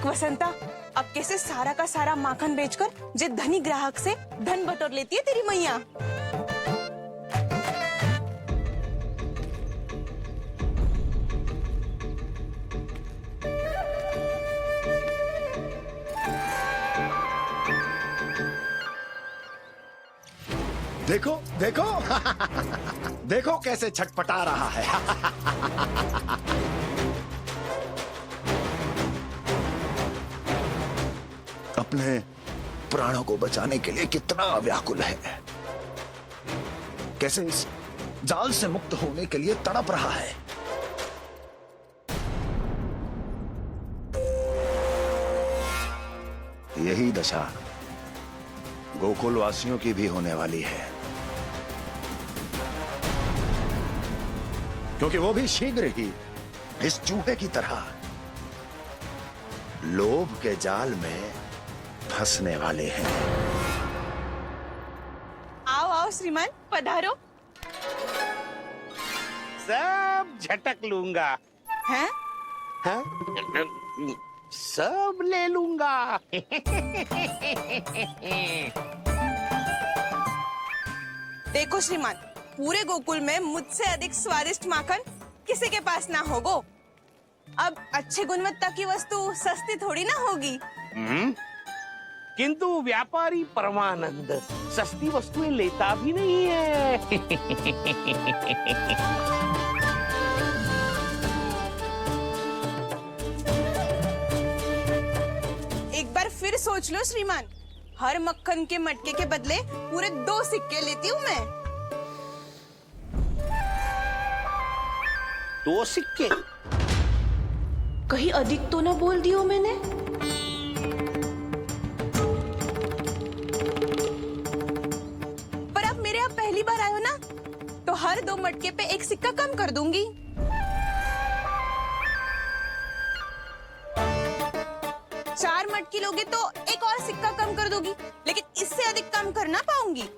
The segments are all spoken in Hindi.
देख वसंता, अब कैसे सारा का सारा माखन बेचकर जे धनी ग्राहक से धन बटोर लेती है तेरी मैया। देखो देखो देखो कैसे छटपटा रहा है। अपने प्राणों को बचाने के लिए कितना व्याकुल है, कैसे इस जाल से मुक्त होने के लिए तड़प रहा है। यही दशा गोकुल वासियों की भी होने वाली है, क्योंकि वो भी शीघ्र ही इस चूहे की तरह लोभ के जाल में फंसने वाले हैं। आओ आओ श्रीमान, पधारो। सब झटक लूंगा। हैं? हाँ? सब ले लूंगा। देखो श्रीमान, पूरे गोकुल में मुझसे अधिक स्वादिष्ट माखन किसी के पास ना होगो। अब अच्छे गुणवत्ता की वस्तु सस्ती थोड़ी ना होगी। किंतु व्यापारी परमानंद सस्ती वस्तुएं लेता भी नहीं है। एक बार फिर सोच लो श्रीमान, हर मक्खन के मटके के बदले पूरे 2 सिक्के लेती हूँ मैं। 2 सिक्के? कहीं अधिक तो ना बोल दियो मैंने? पर आप मेरे यहाँ पहली बार आए हो ना, तो हर 2 मटके पे 1 सिक्का कम कर दूंगी। चार मटकी लोगे तो 1 और सिक्का कम कर दोगी, लेकिन इससे अधिक कम कर ना पाऊंगी।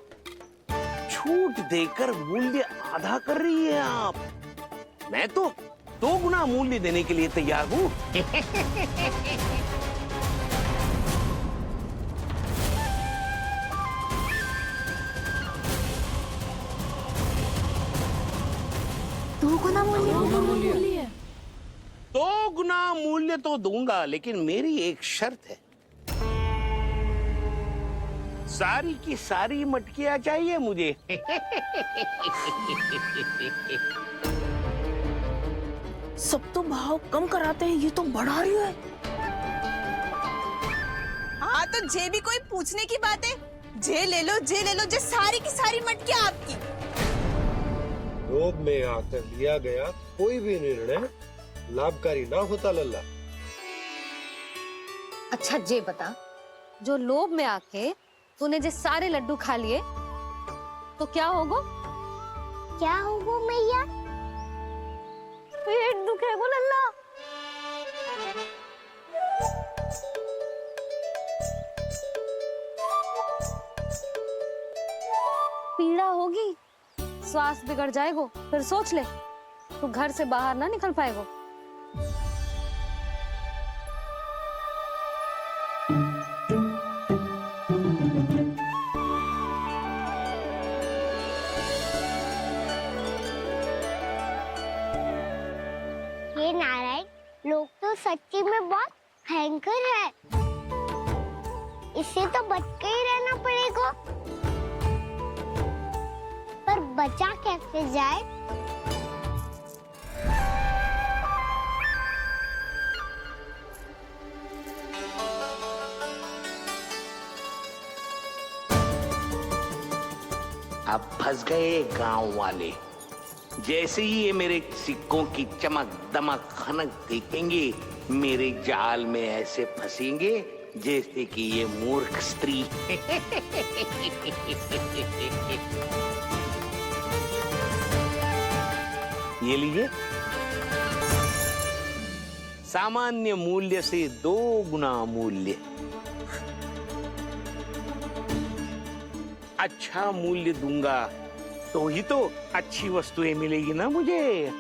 छूट देकर मूल्य आधा कर रही है आप। मैं तो 2 गुना मूल्य देने के लिए तैयार हूँ। दो गुना मूल्य? 2 गुना मूल्य तो दूंगा, लेकिन मेरी एक शर्त है। सारी की सारी मटकियां चाहिए मुझे। सब तो भाव कम कराते हैं, ये तो बढ़ा रही है। हाँ तो जे भी कोई पूछने की बात है, जे ले लो, जे ले लो, जे सारी की सारी मटकियां आपकी। लोभ में आकर लिया गया कोई भी निर्णय लाभकारी ना होता लल्ला। अच्छा जे बता, जो लोभ में आके तूने जे सारे लड्डू खा लिए तो क्या होगो? क्या होगो मैया? पेट दुखेगो लल्ला। पीड़ा होगी, स्वास्थ्य बिगड़ जाएगो, फिर सोच ले तू घर से बाहर ना निकल पाएगो। ये नारायण, लोग तो सच्ची में बहुत भयंकर है। इससे तो बच के ही रहना पड़ेगा। पर बचा कैसे जाए? अब फंस गए गांव वाले। जैसे ही ये मेरे सिक्कों की चमक दमक खनक देखेंगे, मेरे जाल में ऐसे फंसेंगे जैसे कि ये मूर्ख स्त्री। ये लीजिए, सामान्य मूल्य से 2 गुना मूल्य। अच्छा मूल्य दूंगा तो ही तो अच्छी वस्तुएं मिलेगी ना मुझे।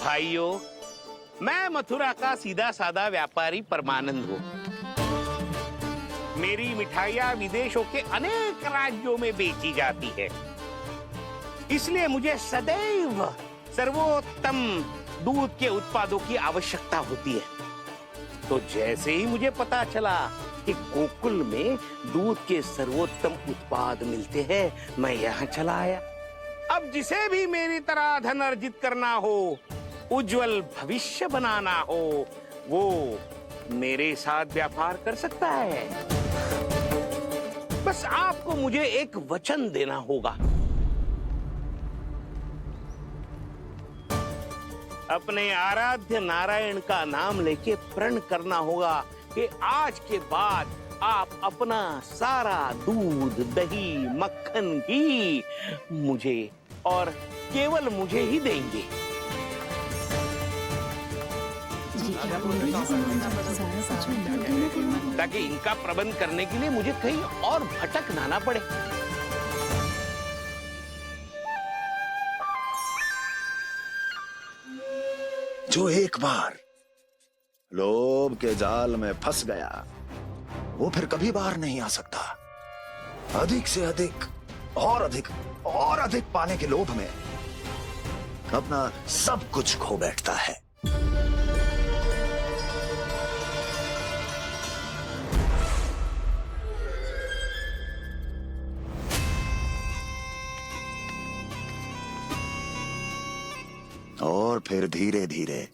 भाइयों, मैं मथुरा का सीधा साधा व्यापारी परमानंद हूँ। मेरी मिठाइयाँ विदेशों के अनेक राज्यों में बेची जाती है, इसलिए मुझे सदैव सर्वोत्तम दूध के उत्पादों की आवश्यकता होती है। तो जैसे ही मुझे पता चला कि गोकुल में दूध के सर्वोत्तम उत्पाद मिलते हैं, मैं यहाँ चला आया। अब जिसे भी मेरी तरह धन अर्जित करना हो, उज्जवल भविष्य बनाना हो, वो मेरे साथ व्यापार कर सकता है। बस आपको मुझे एक वचन देना होगा। अपने आराध्य नारायण का नाम लेके प्रण करना होगा कि आज के बाद आप अपना सारा दूध, दही, मक्खन, घी मुझे और केवल मुझे ही देंगे। ताकि इनका प्रबंध करने के लिए मुझे कहीं और भटकना ना पड़े। जो एक बार लोभ के जाल में फंस गया, वो फिर कभी बाहर नहीं आ सकता। अधिक से अधिक और अधिक और अधिक पाने के लोभ में अपना सब कुछ खो बैठता है। और फिर धीरे धीरे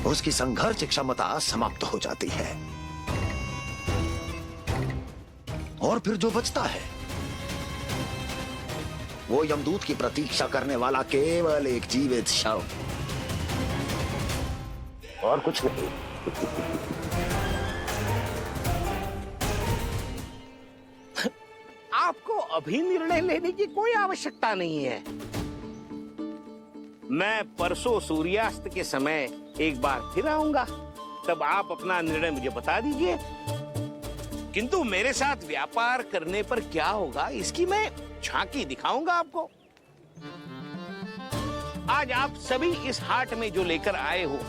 उसकी संघर्ष क्षमता समाप्त हो जाती है, और फिर जो बचता है वो यमदूत की प्रतीक्षा करने वाला केवल एक जीवित शव, और कुछ नहीं। आपको अभी निर्णय लेने की कोई आवश्यकता नहीं है। मैं परसों सूर्यास्त के समय एक बार फिर आऊंगा, तब आप अपना निर्णय मुझे बता दीजिए। किंतु मेरे साथ व्यापार करने पर क्या होगा, इसकी मैं झांकी दिखाऊंगा आपको। आज आप सभी इस हाट में जो लेकर आए हो,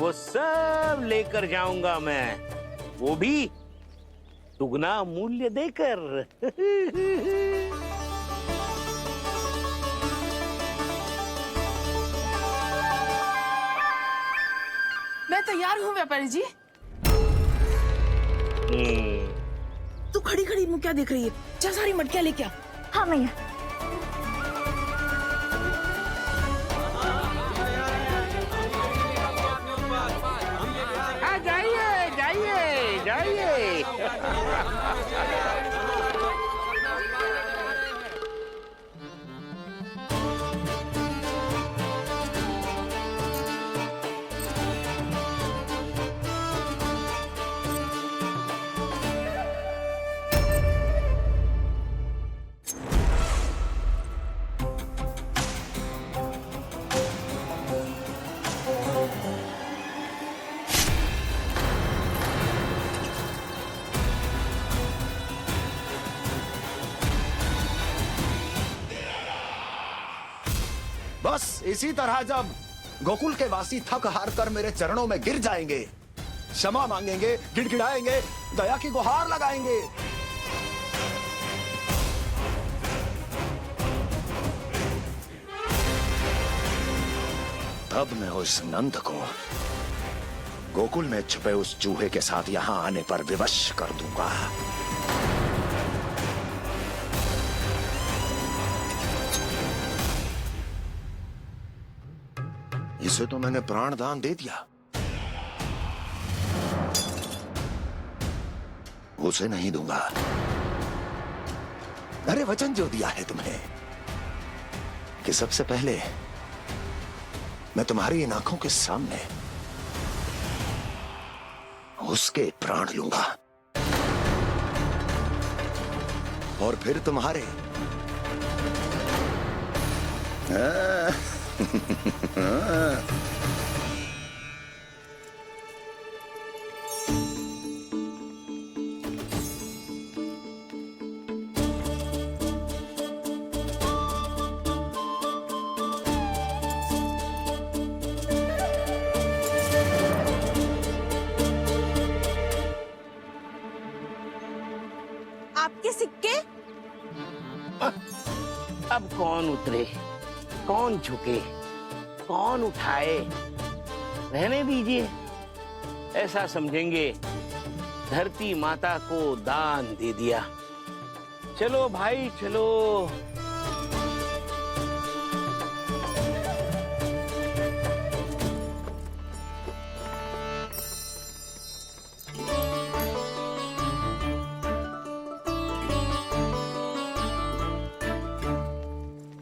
वो सब लेकर जाऊंगा मैं, वो भी दुगना मूल्य देकर। मैं तैयार हूँ व्यापारी जी। तू खड़ी खड़ी मुँह क्या देख रही है? जा सारी मटकियाँ लेके आ। हाँ भैया। हाँ, जाइए जाइए जाइए। बस इसी तरह जब गोकुल के वासी थक हार कर मेरे चरणों में गिर जाएंगे, क्षमा मांगेंगे, गिड़गिड़ाएंगे, दया की गुहार लगाएंगे, तब मैं उस नंद को गोकुल में छुपे उस चूहे के साथ यहां आने पर विवश कर दूंगा। इसे तो मैंने प्राण दान दे दिया, उसे नहीं दूंगा। अरे वचन जो दिया है तुम्हें कि सबसे पहले मैं तुम्हारी इन आंखों के सामने उसके प्राण लूंगा, और फिर तुम्हारे। अब कौन उतरे, कौन झुके, कौन उठाए, रहने दीजिए। ऐसा समझेंगे धरती माता को दान दे दिया। चलो भाई चलो।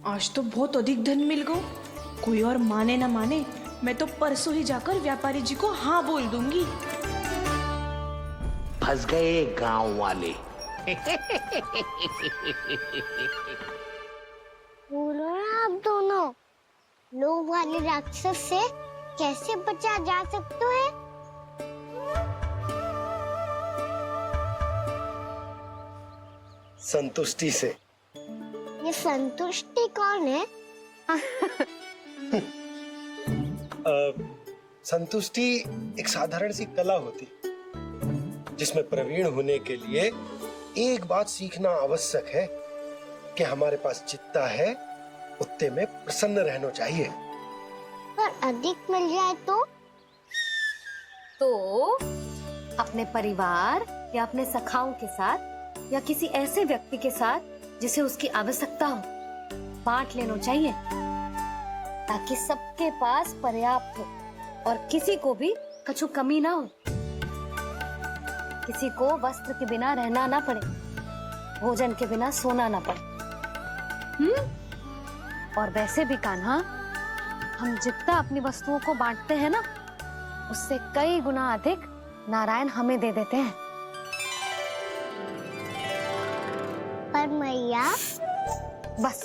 आज तो बहुत अधिक धन मिल गया। कोई और माने ना माने, मैं तो परसों ही जाकर व्यापारी जी को हाँ बोल दूंगी। फंस गए गांव वाले। बोलो ना आप दोनों, लोभ वाले राक्षस से कैसे बचा जा सकता है? संतुष्टि से। ये संतुष्टि कौन है? संतुष्टि एक साधारण सी कला होती जिसमें प्रवीण होने के लिए एक बात सीखना आवश्यक है कि हमारे पास जितना है उतने में प्रसन्न रहना चाहिए। पर अधिक मिल जाए तो अपने परिवार या अपने सखाओं के साथ या किसी ऐसे व्यक्ति के साथ जिसे उसकी आवश्यकता हो बांट लेना चाहिए, ताकि सबके पास पर्याप्त हो और किसी को भी कछु कमी ना हो, किसी को वस्त्र के बिना रहना ना पड़े, भोजन के बिना सोना ना पड़े। और वैसे भी कान्हा, हम जितना अपनी वस्तुओं को बांटते हैं ना, उससे कई गुना अधिक नारायण हमें दे देते हैं। पर मैया, बस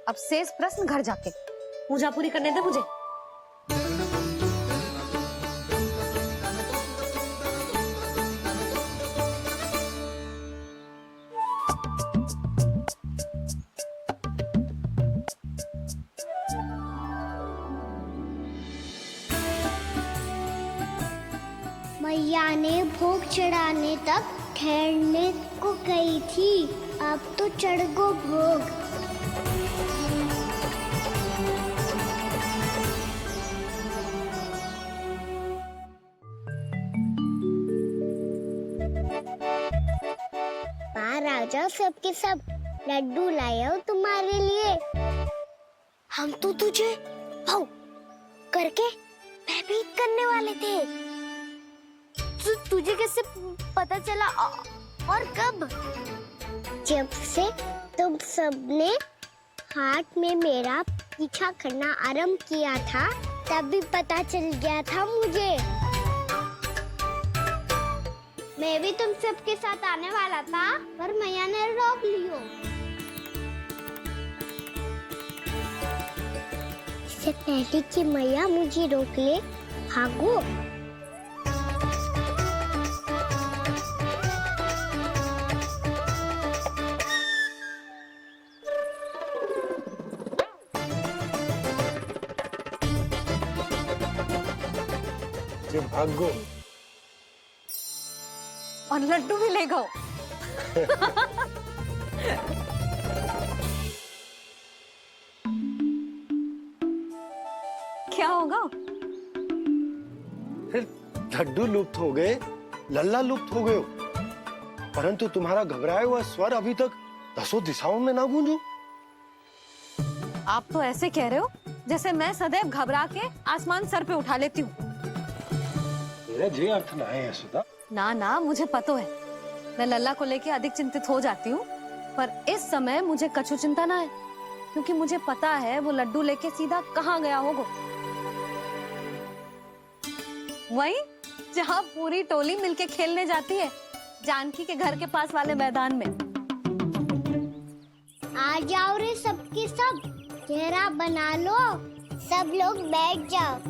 अब शेष प्रश्न घर जाके पूजा पूरी करने दे मुझे। मैया ने भोग चढ़ाने तक ठहरने को कही थी, अब तो चढ़ गो भोग। बाहर आ जाओ सबके सब, लड्डू लाया हूँ तुम्हारे लिए। हम तो तुझे भाव करके भयभीत करने वाले थे। तुझे कैसे पता चला और कब? जब से तुम सबने हाथ में मेरा पीछा करना आरंभ किया था, तभी पता चल गया था मुझे। मैं भी तुम सबके साथ आने वाला था, पर मैया ने रोक लियो। इससे पहले कि मैया मुझे रोक ले, भागो। भागो और लड्डू भी ले गो। क्या होगा? फिर लड्डू लुप्त हो गए, लल्ला लुप्त हो गए, परंतु तुम्हारा घबराया हुआ स्वर अभी तक 10 दिशाओं में ना गूंजो। आप तो ऐसे कह रहे हो जैसे मैं सदैव घबरा के आसमान सर पे उठा लेती हूँ। मेरा जे अर्थ ना है सुधा। ना ना, मुझे पता है, मैं लल्ला को लेके अधिक चिंतित हो जाती हूँ, पर इस समय मुझे कछु चिंता ना है, क्योंकि मुझे पता है वो लड्डू लेके सीधा कहाँ गया होगा। वही जहाँ पूरी टोली मिलके खेलने जाती है, जानकी के घर के पास वाले मैदान में। आ जाओ रे सबके सब, घेरा बना लो, सब लोग बैठ जाओ।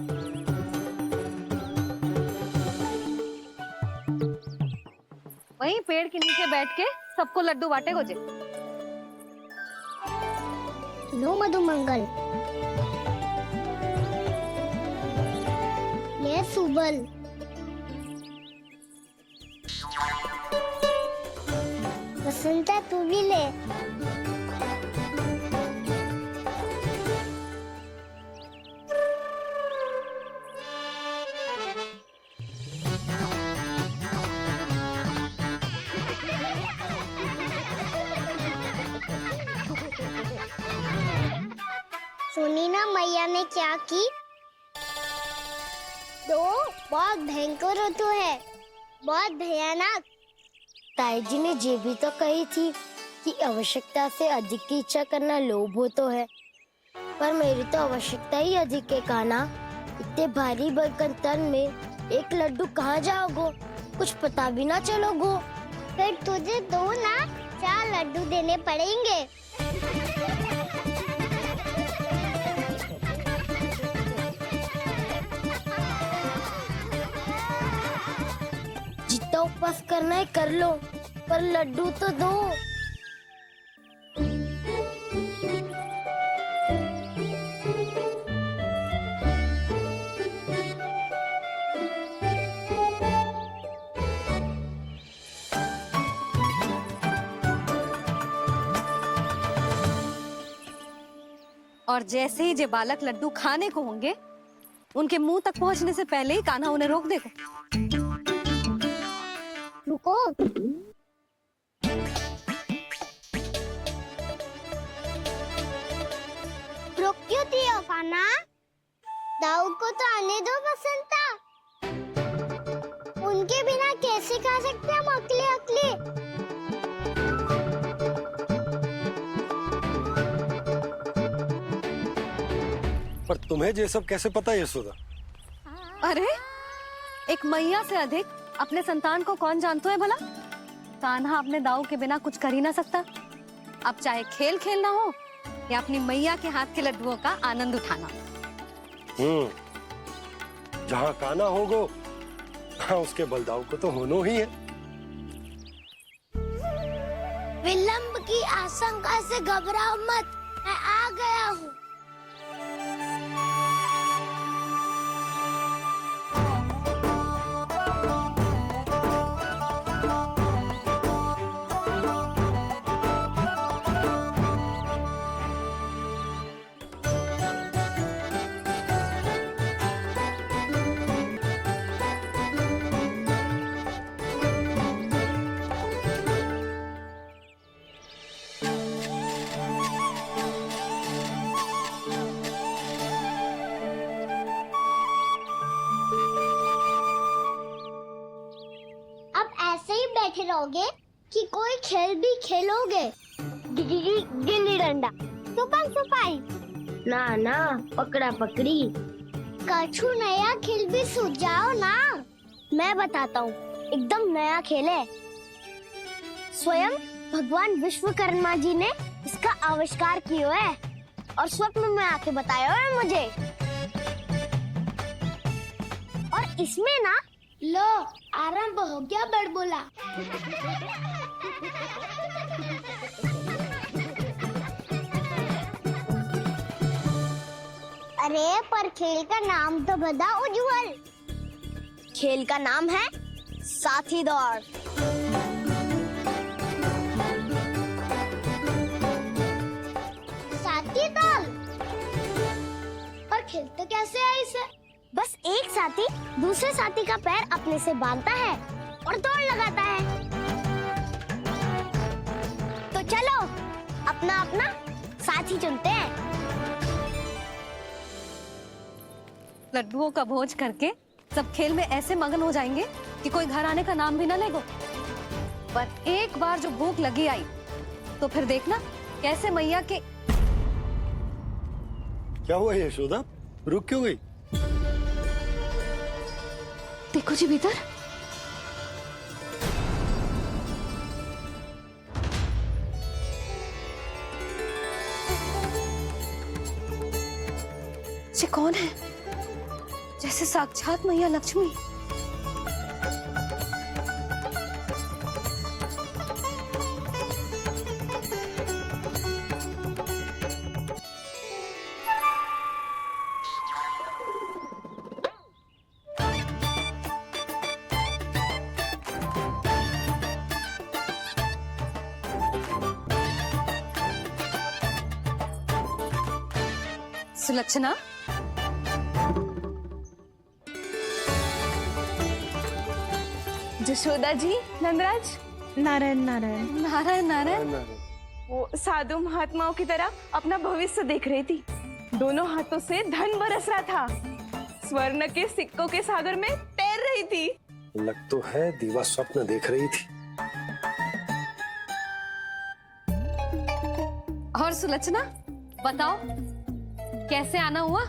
वहीं पेड़ के नीचे बैठ के सबको लड्डू बांटे गोजे। लो मधुमंगल, ये सुबल, वसंता तू भी ले। सुनी ना मैया ने क्या की? तो बहुत भयंकर ऋतु है, बहुत भयानक। ताई जी ने ये भी तो कही थी कि आवश्यकता से अधिक की इच्छा करना लोभ हो तो है, पर मेरी तो आवश्यकता ही अधिक है कान्हा। इतने भारी बर्तन तन में एक लड्डू कहाँ जाओगो, कुछ पता भी ना चलोगो। फिर तुझे 2 ना 4 लड्डू देने पड़ेंगे। जितना उपवास करना है कर लो, पर लड्डू तो दो। और जैसे ही जे बालक लड्डू खाने को होंगे, उनके मुंह तक पहुंचने से पहले ही कान्हा उन्हें रोक देगा। रुको। रोक क्यों दिया कान्हा? दाऊ को तो आने दो बसंता। उनके बिना कैसे खा सकते हम अकेले अकेले? पर तुम्हें ये सब कैसे पता यशोदा? अरे, एक मैया से अधिक अपने संतान को कौन जानता है भला? कान्हा अपने दाऊ के बिना कुछ कर ही ना सकता। अब चाहे खेल खेलना हो या अपनी मैया के हाथ के लड्डुओं का आनंद उठाना। जहाँ कान्हा होगो, हाँ उसके बलदाऊ को तो होनो ही है। विलंब की आशंका से घबराओ मत, मैं आ गया हूँ। बैठे रहोगे कि कोई खेल भी खेलोगे? गिल्ली डंडा, छुपन छुपाई, ना ना पकड़ा पकड़ी, कछु नया खेल भी सुझाओ ना। मैं बताता हूँ, एकदम नया खेल है। स्वयं भगवान विश्वकर्मा जी ने इसका आविष्कार किया है और स्वप्न में आके बताया है मुझे। और इसमें ना लो आरंभ हो गया बड़बोला। अरे पर खेल का नाम तो बता उज्जवल। खेल का नाम है साथी दौड़। साथी दौड़? और खेलते कैसे है इसे? बस एक साथी दूसरे साथी का पैर अपने से बांधता है और दौड़ लगाता है। तो चलो अपना अपना साथी चुनते हैं। लड्डुओं का भोज करके सब खेल में ऐसे मगन हो जाएंगे कि कोई घर आने का नाम भी ना लेगो। पर एक बार जो भूख लगी आई तो फिर देखना कैसे मैया के। क्या हुआ यशोदा, रुक क्यों गई? देखो जी भीतर। ये कौन है? जैसे साक्षात मैया लक्ष्मी। सुलक्षणा, जशोदा जी, नंदराज। नारायण नारायण। नारायण नारायण। वो साधु महात्माओं की तरह अपना भविष्य देख रही थी। दोनों हाथों से धन बरस रहा था, स्वर्ण के सिक्कों के सागर में तैर रही थी। लग तो है दीवा स्वप्न देख रही थी। और सुलक्षणा बताओ, कैसे आना हुआ,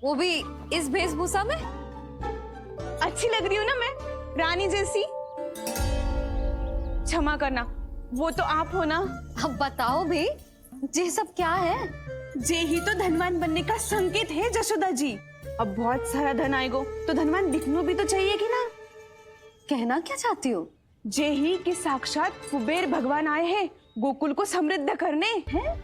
वो भी इस वेशभूषा में? अच्छी लग रही हूँ ना मैं, रानी जैसी? क्षमा करना, वो तो आप हो ना। अब बताओ भी, ये सब क्या है? जे ही तो धनवान बनने का संकेत है जशोदा जी। अब बहुत सारा धन आएगा तो धनवान दिखना भी तो चाहिए कि ना। कहना क्या चाहती हो? जे ही कि साक्षात कुबेर भगवान आए हैं गोकुल को समृद्ध करने हैं।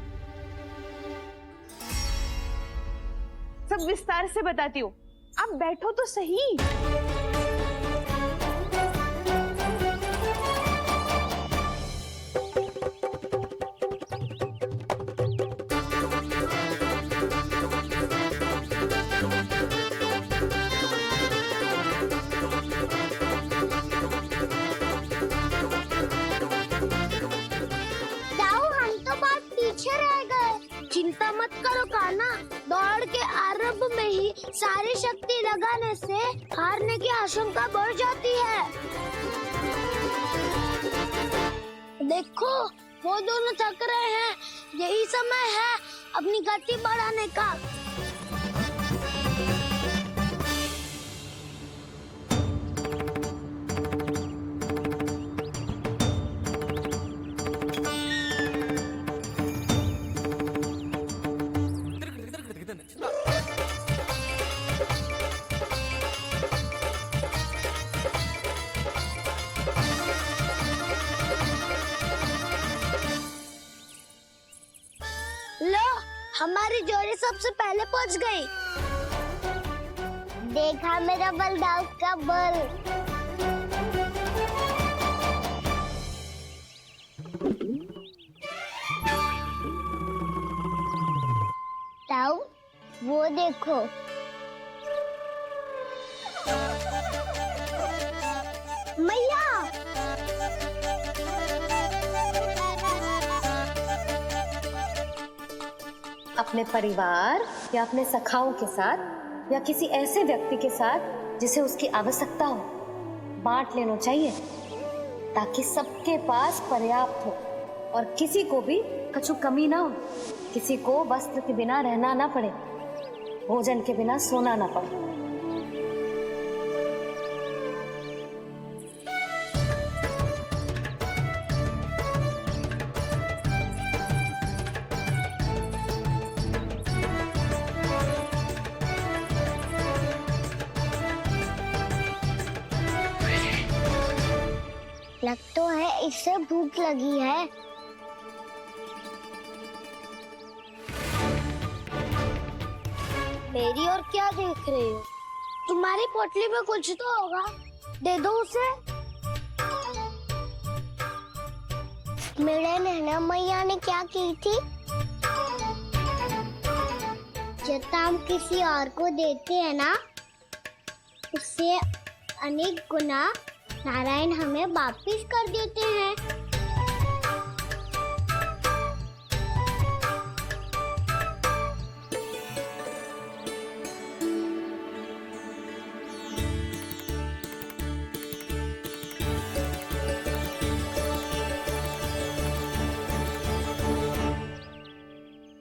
सब विस्तार से बताती हूँ, आप बैठो तो सही। दाऊ, हम तो बहुत पीछे रह गए। चिंता मत करो कान्हा, दौड़ के आरंभ में ही सारी शक्ति लगाने से हारने की आशंका बढ़ जाती है। देखो, वो दोनों थक रहे हैं। यही समय है अपनी गति बढ़ाने का। लो, हमारी जोड़ी सबसे पहले पहुंच गई। देखा मेरा बल, दाऊ का बल। दाऊ, वो देखो। मैया, अपने परिवार या अपने सखाओं के साथ या किसी ऐसे व्यक्ति के साथ जिसे उसकी आवश्यकता हो, बांट लेना चाहिए ताकि सबके पास पर्याप्त हो और किसी को भी कछु कमी ना हो, किसी को वस्त्र के बिना रहना ना पड़े, भोजन के बिना सोना ना पड़े। लग तो है इससे भूख लगी है। मेरी और क्या देख रही हो? तुम्हारी पोटली में कुछ तो होगा, दे दो उसे। मेरे नैना मैया ने क्या की थी? जब हम किसी और को देते हैं ना, उससे अनेक गुना नारायण हमें वापिस कर देते हैं।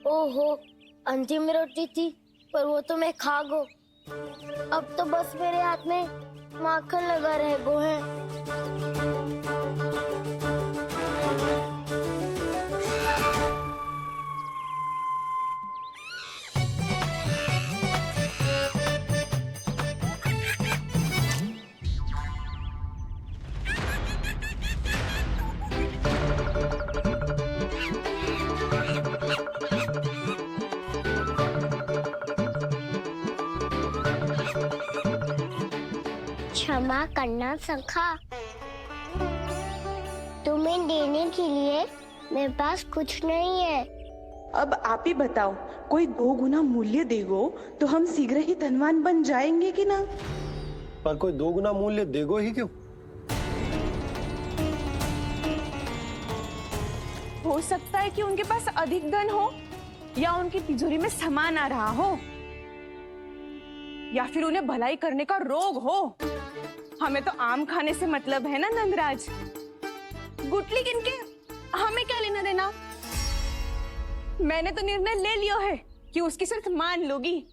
ओहो, अंतिम रोटी थी, पर वो तो मैं खा गो। अब तो बस मेरे हाथ में माखन लगा रह गो है। क्षमा करना सखा, तुम्हें देने के लिए मेरे पास कुछ नहीं है। अब आप ही बताओ, कोई 2 गुना मूल्य देगो तो हम शीघ्र ही धनवान बन जाएंगे कि ना? पर कोई 2 गुना मूल्य देगो ही क्यों? हो सकता है कि उनके पास अधिक धन हो, या उनकी तिजोरी में सामान आ रहा हो, या फिर उन्हें भलाई करने का रोग हो। हमें तो आम खाने से मतलब है ना नंदराज। गुटली गिन के हमें क्या लेना देना। मैंने तो निर्णय ले लिया है कि उसकी सिर्फ मान लूंगी।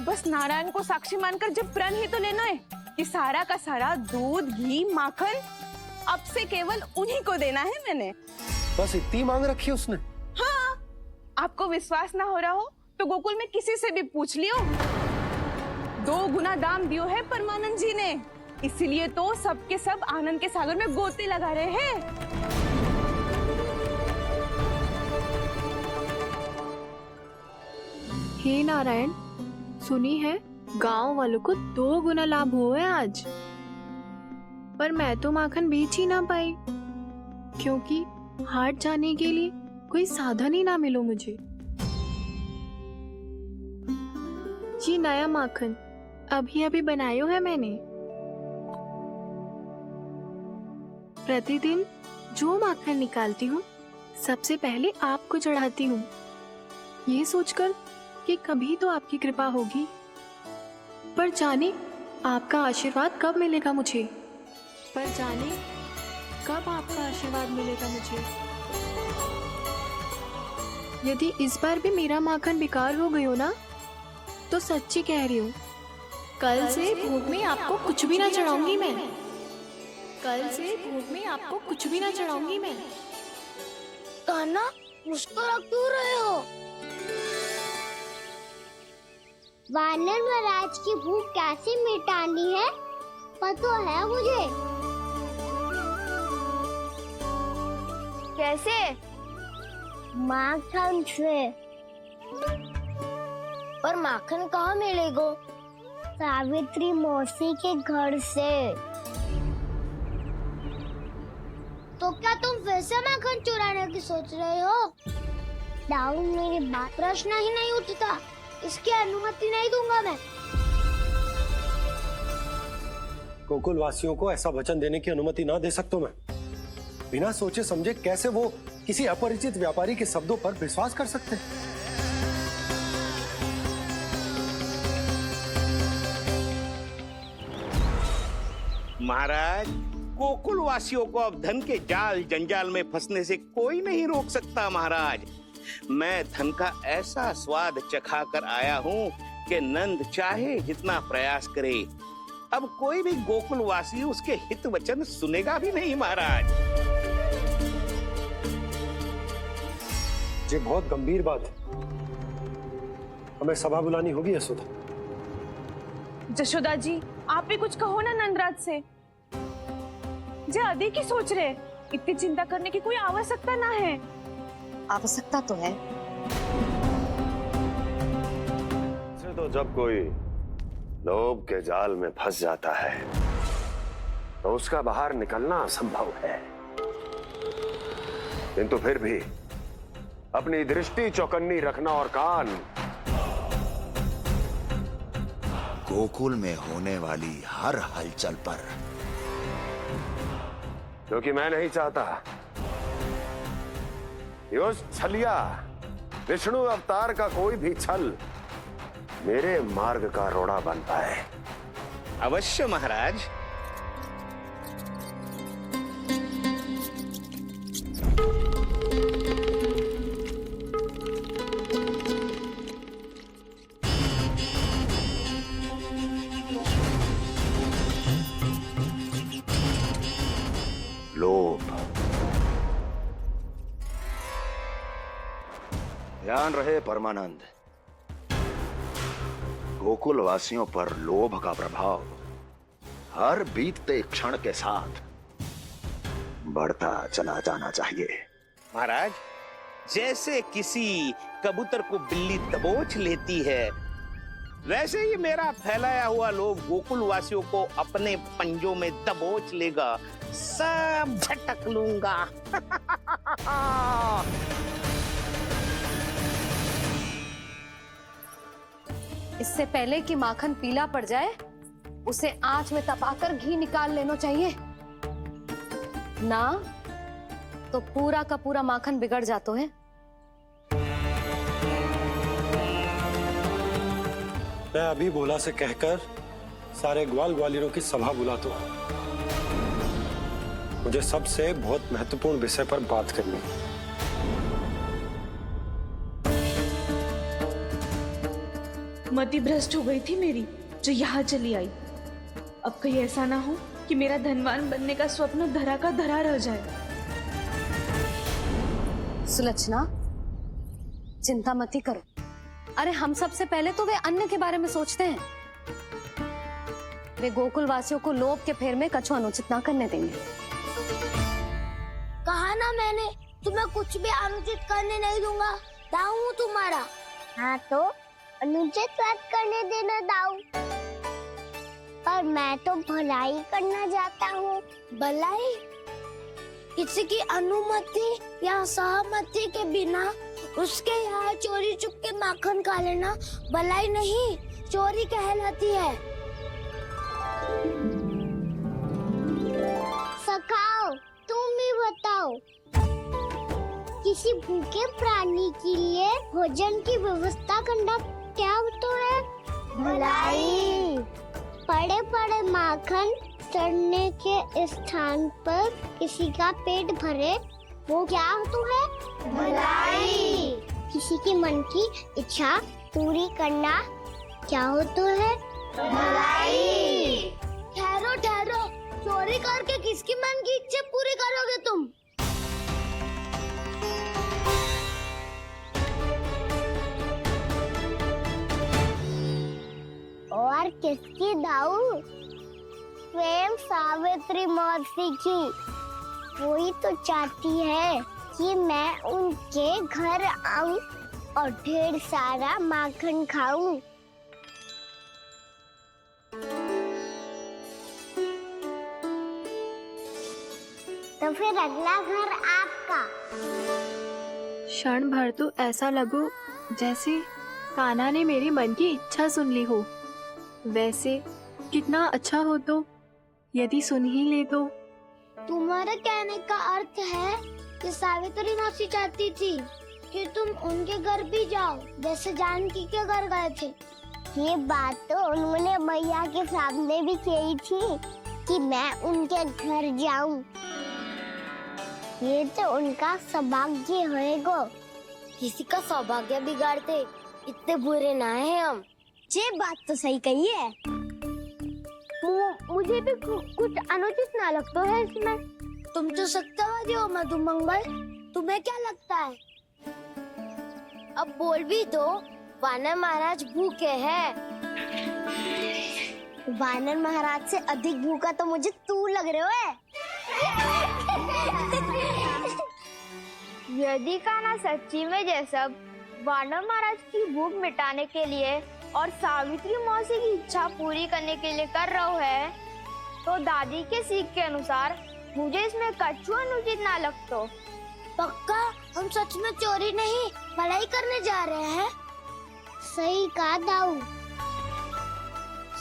बस नारायण को साक्षी मानकर जब प्रण ही तो लेना है कि सारा का सारा दूध, घी, माखन अब से केवल उन्हीं को देना है मैंने। बस इतनी मांग रखी है उसने? हाँ, आपको विश्वास ना हो रहा हो तो गोकुल में किसी से भी पूछ लियो। 2 गुना दाम दियो है परमानंद जी ने, इसीलिए तो सबके सब आनंद के सागर में गोते लगा रहे हैं। हे नारायण, सुनी है गांव वालों को 2 गुना लाभ हुआ है आज। पर मैं तो माखन बेच ही ना पाई, क्योंकि हाट जाने के लिए कोई साधन ही ना मिलो मुझे। जी नया माखन अभी अभी बनायो है मैंने। प्रतिदिन जो माखन निकालती हूँ सबसे पहले आपको चढ़ाती हूँ, ये सोचकर कि कभी तो आपकी कृपा होगी। पर जाने आपका आशीर्वाद कब मिलेगा मुझे, पर जाने कब आपका आशीर्वाद मिलेगा मुझे। यदि इस बार भी मेरा माखन बेकार हो गयो ना, तो सच्ची कह रही हूँ, कल से भोग में आपको कुछ भी ना चढ़ाऊंगी मैं। कल से भोग में आपको कुछ भी ना चढ़ाऊंगी मैं। कान्हा, मुस्कुरा क्यों रहे हो? वानर महाराज की भूख कैसे मिटानी है पता है मुझे। कैसे? माखन से। पर माखन कहाँ मिलेगा? सावित्री मौसी के घर से। तो क्या तुम फिर से माखन चुराने की सोच रहे हो? डाउन मेरी बात प्रश्न ही नहीं उठता, इसकी अनुमति नहीं दूंगा मैं। गोकुल वासियों को ऐसा वचन देने की अनुमति ना दे सकता मैं। बिना सोचे समझे कैसे वो किसी अपरिचित व्यापारी के शब्दों पर विश्वास कर सकते हैं? महाराज, गोकुल वासियों को अब धन के जाल जंजाल में फंसने से कोई नहीं रोक सकता। महाराज, मैं धन का ऐसा स्वाद चखा कर आया हूँ कि नंद चाहे जितना प्रयास करे, अब कोई भी गोकुल वासी उसके हित वचन सुनेगा भी नहीं। महाराज, ये बहुत गंभीर बात है, हमें सभा बुलानी होगी यशोदा। जशोदा जी, आप भी कुछ कहो ना नंदराज से। जे अधिक ही सोच रहे, इतनी चिंता करने की कोई आवश्यकता ना है। आवश्यकता तो है। तो जब कोई लोभ के जाल में फंस जाता है तो उसका बाहर निकलना असंभव है, किंतु फिर भी अपनी दृष्टि चौकन्नी रखना और कान गोकुल में होने वाली हर हलचल पर, क्योंकि मैं नहीं चाहता कि उस छलिया विष्णु अवतार का कोई भी छल मेरे मार्ग का रोड़ा बन पाए। अवश्य महाराज। लोभ, ध्यान रहे परमानंद, गोकुल वासियों पर लोभ का प्रभाव हर बीतते क्षण के साथ बढ़ता चला जाना चाहिए। महाराज, जैसे किसी कबूतर को बिल्ली दबोच लेती है, वैसे ही मेरा फैलाया हुआ लोभ गोकुल वासियों को अपने पंजों में दबोच लेगा। सब झटक लूंगा। इससे पहले कि माखन पीला पड़ जाए, उसे आंच में तपाकर घी निकाल लेना चाहिए ना, तो पूरा का पूरा माखन बिगड़ जाता है। मैं अभी भोला से कहकर सारे ग्वाल ग्वालियरों की सभा बुलाता हूँ। मुझे सबसे बहुत महत्वपूर्ण विषय पर बात करनी है। मति भ्रष्ट हो गई थी मेरी जो यहाँ चली आई। अब कहीं ऐसा ना हो कि मेरा धनवान बनने का स्वप्न धरा का धरा रह जाए। सुलक्षणा, चिंता मत ही करो। अरे हम सबसे पहले तो वे अन्न के बारे में सोचते हैं। वे गोकुल वासियों को लोभ के फेर में कछु अनुचित ना करने देंगे। कहा ना मैंने, तुम्हें कुछ भी अनुचित करने नहीं दूंगा। दाऊ हूँ तुम्हारा। हाँ तो अनुचित बात करने देना दाऊ। पर मैं तो भलाई करना चाहता हूँ। भलाई? किसी की अनुमति या सहमति के बिना उसके यहाँ चोरी चुप के माखन खा लेना भलाई नहीं, चोरी कहलाती है। सखाओ, तुम ही बताओ, किसी भूखे प्राणी के लिए भोजन की व्यवस्था करना क्या तो है? भलाई। पड़े पड़े माखन चढ़ने के स्थान पर किसी का पेट भरे, वो क्या तो है? भलाई। किसी के मन की इच्छा पूरी करना क्या हो तो है? भलाई। ठहरो ठहरो, चोरी करके किसकी मन की इच्छा पूरी करोगे तुम? और किसकी दाऊ? स्वयं सावित्री मौसी की। वही तो चाहती है कि मैं उनके घर आऊं और ढेर सारा माखन खाऊं। तो फिर अगला घर आपका। क्षण भर तो ऐसा लगो जैसे कान्हा ने मेरे मन की इच्छा सुन ली हो। वैसे कितना अच्छा हो तो यदि सुन ही ले तो। तुम्हारे कहने का अर्थ है कि सावित्री मौसी चाहती थी कि तुम उनके घर भी जाओ, जैसे जानकी के घर गए थे। ये बात तो उन्होंने मैया के सामने भी कही थी कि मैं उनके घर जाऊं। ये तो उनका सौभाग्य होएगा। किसी का सौभाग्य बिगाड़ते इतने बुरे ना है हम। ये बात तो सही कही है। मुझे भी कुछ अनुचित ना लगता है इसमें। तुम तो सत्यवादी हो मधुमंगल, तुम्हें क्या लगता है? अब बोल भी दो, वानर महाराज भूखे हैं। वानर महाराज से अधिक भूखा तो मुझे तू लग रहे हो। यदि कान्हा सच्ची में जैसा वानर महाराज की भूख मिटाने के लिए और सावित्री मौसी की इच्छा पूरी करने के लिए कर रहा है, तो दादी के सीख के अनुसार मुझे इसमें कछु अनुचित ना लगतो। पक्का हम सच में चोरी नहीं भलाई करने जा रहे हैं। सही कहा दाऊ।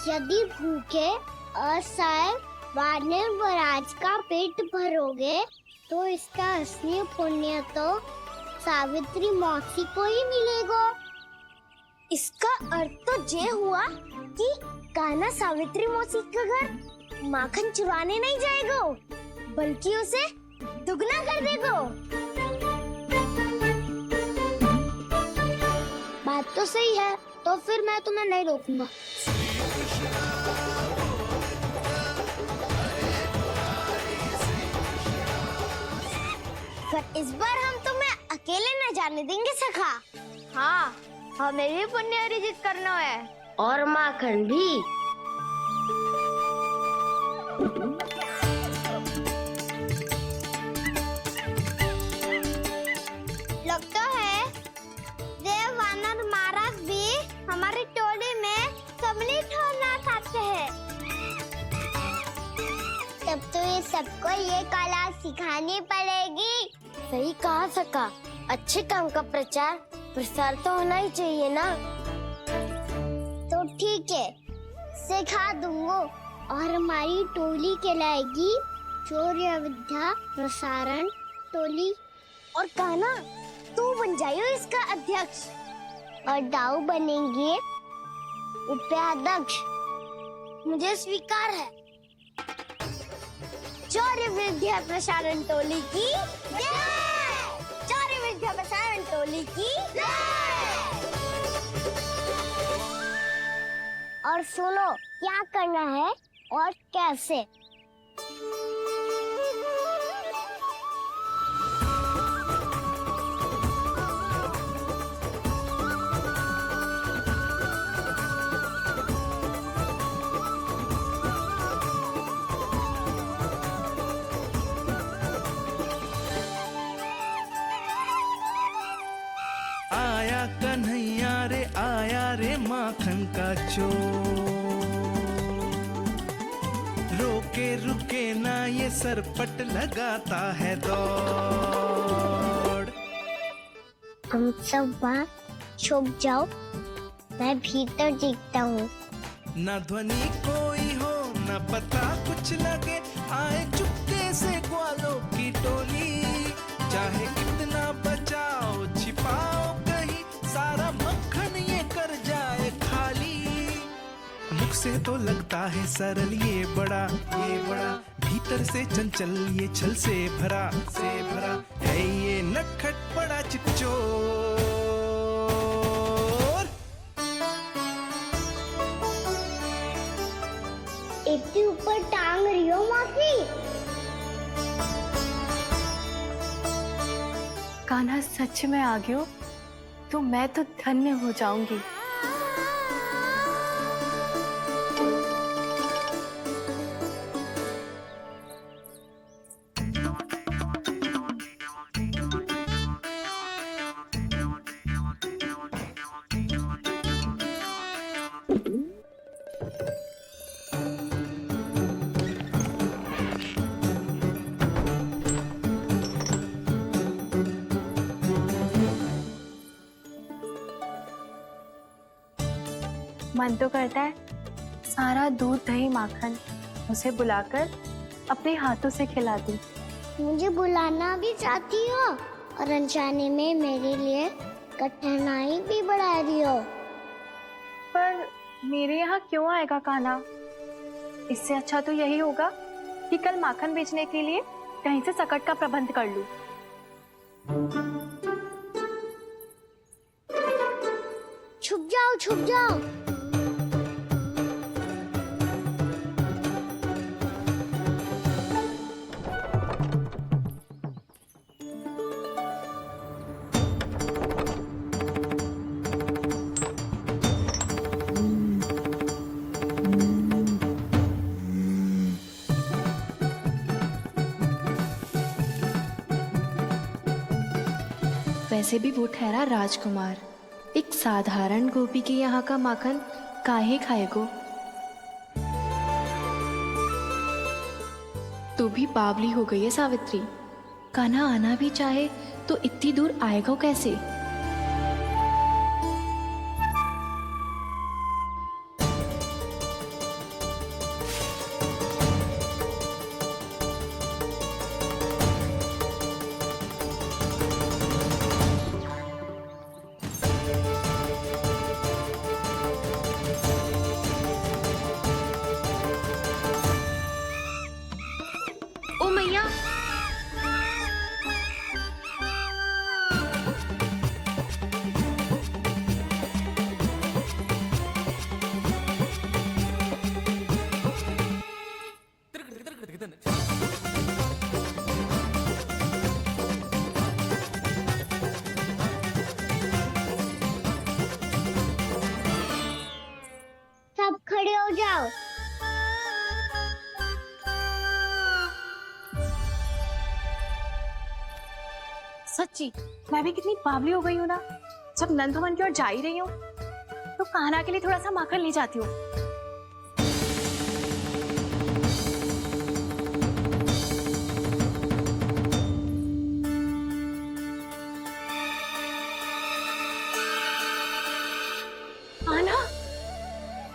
यदि भूखे असहाय वानर महाराज का पेट भरोगे तो इसका असली पुण्य तो सावित्री मौसी को ही मिलेगा। इसका अर्थ तो ये हुआ कि कान्हा सावित्री मौसी का घर माखन चुराने नहीं जाएगा, बल्कि उसे दुगना कर देगा। बात तो सही है, तो फिर मैं तुम्हें नहीं रोकूंगा। पर इस बार हम तुम्हें अकेले न जाने देंगे सखा। हाँ, हमें भी पुण्य अर्जित करना है और माखन भी। लगता है देव वानर महाराज भी हमारी टोली में सम्मिलित होना चाहते हैं। तब तो ये सबको ये कला सिखानी पड़ेगी। सही कहा सका। अच्छे काम का प्रचार प्रसार तो होना ही चाहिए ना। तो ठीक है, सिखा दूंगा और हमारी टोली कहलाएगी चौर्य विद्या प्रसारण टोली। और कान्हा तू बन जाइयो इसका अध्यक्ष और दाऊ बनेंगे उपाध्यक्ष, मुझे स्वीकार है। चौर्य विद्या प्रसारण टोली की जय! चौर्य विद्या प्रसारण टोली की जय! और सुनो क्या करना है और कैसे। आया कन्हैया रे आया रे माखन का चोर, रोके रुके ना ये सरपट लगाता है दौड़। तुम सब बाहर छुप जाओ, मैं भीतर देखता हूँ। ना ध्वनि कोई हो ना पता कुछ लगे, आए चुपके से ग्वालों की टोली। चाहे कितना बचाओ छिपाओ कहीं, सारा मक्खन ये कर जाए खाली। मुख से तो लगता है सरल ये बड़ा भीतर से चंचल ये छल से भरा है ये नटखट बड़ा चिकचोर। इतनी ऊपर टांग रही हो माफी। कान्हा सच में आ गयो तो मैं तो धन्य हो जाऊंगी। मन तो करता है सारा दूध दही माखन उसे बुलाकर अपने हाथों से खिला दूं। मुझे बुलाना भी चाहती हो और अनजाने में मेरे लिए कठिनाई भी बढ़ा रही हो। पर मेरे यहाँ क्यों आएगा कान्हा? इससे अच्छा तो यही होगा कि कल माखन बेचने के लिए कहीं से सकट का प्रबंध कर लूं। छुप जाओ छुप जाओ। वैसे भी वो ठहरा राजकुमार, एक साधारण गोपी के यहाँ का माखन काहे खाएगो। तू भी बावली हो गई है सावित्री। कान्हा आना भी चाहे तो इतनी दूर आएगा कैसे? ओ मैया, सब खड़े हो जाओ। सच्ची मैं भी कितनी बावली हो गई हूँ ना। जब नंद भवन की ओर जा ही रही हूँ तो कान्हा के लिए थोड़ा सा माखन ले जाती हूँ। कान्हा,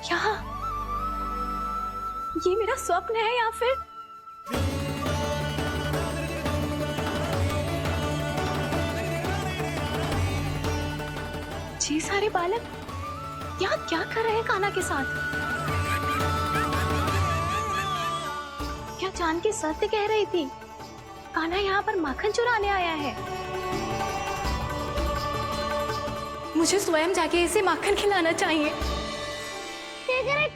क्या ये मेरा स्वप्न है या फिर? ये सारे बालक यहाँ क्या कर रहे हैं कान्हा के साथ? क्या जान के सत्य कह रही थी? कान्हा यहाँ पर माखन चुराने आया है। मुझे स्वयं जाके इसे माखन खिलाना चाहिए।